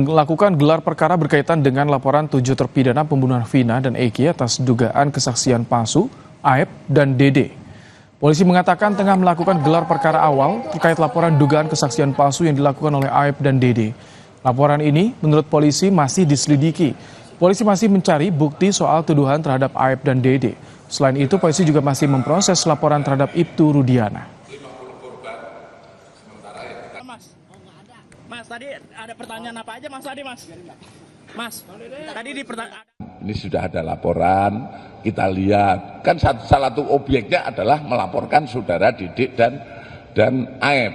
melakukan gelar perkara berkaitan dengan laporan 7 terpidana pembunuhan Vina dan Eki atas dugaan kesaksian palsu, Aep, dan Dede. Polisi mengatakan tengah melakukan gelar perkara awal terkait laporan dugaan kesaksian palsu yang dilakukan oleh Aep dan Dede. Laporan ini menurut polisi masih diselidiki. Polisi masih mencari bukti soal tuduhan terhadap Aep dan Dede. Selain itu, polisi juga masih memproses laporan terhadap Ibtu Rudiana. Mas, tadi ada pertanyaan apa aja Mas tadi Mas? Mas, tadi di pertanyaan. Ini sudah ada laporan, kita lihat. Kan salah satu objeknya adalah melaporkan saudara Didik dan Aep.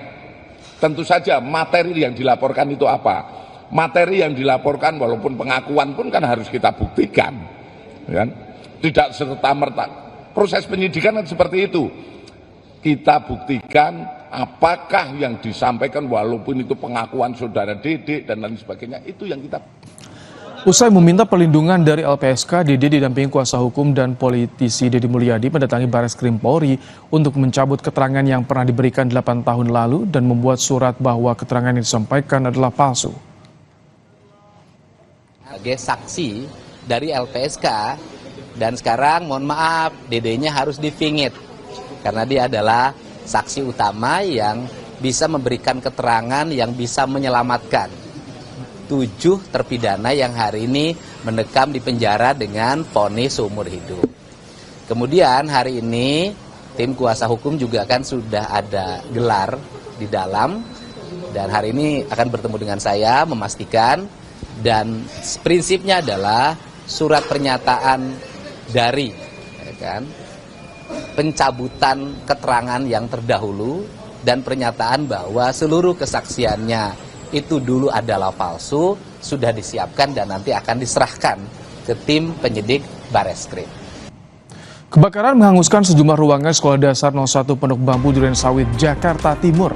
Tentu saja materi yang dilaporkan itu apa? Materi yang dilaporkan walaupun pengakuan pun kan harus kita buktikan. Kan? Tidak serta-merta. Proses penyidikan kan seperti itu. Kita buktikan apakah yang disampaikan walaupun itu pengakuan saudara Dede dan lain sebagainya, itu yang kita. Usai meminta perlindungan dari LPSK, Dede didampingi kuasa hukum dan politisi Deddy Mulyadi mendatangi Barreskrim Polri untuk mencabut keterangan yang pernah diberikan 8 tahun lalu dan membuat surat bahwa keterangan yang disampaikan adalah palsu. Sebagai saksi dari LPSK dan sekarang mohon maaf Dedenya harus difingit karena dia adalah saksi utama yang bisa memberikan keterangan yang bisa menyelamatkan 7 terpidana yang hari ini mendekam di penjara dengan vonis seumur hidup. Kemudian hari ini tim kuasa hukum juga kan sudah ada gelar di dalam dan hari ini akan bertemu dengan saya memastikan dan prinsipnya adalah surat pernyataan dari ya kan, pencabutan keterangan yang terdahulu dan pernyataan bahwa seluruh kesaksiannya itu dulu adalah palsu sudah disiapkan dan nanti akan diserahkan ke tim penyidik Barreskrim. Kebakaran menghanguskan sejumlah ruangan Sekolah Dasar 01 Pondok Bambu Durensawit, Jakarta Timur.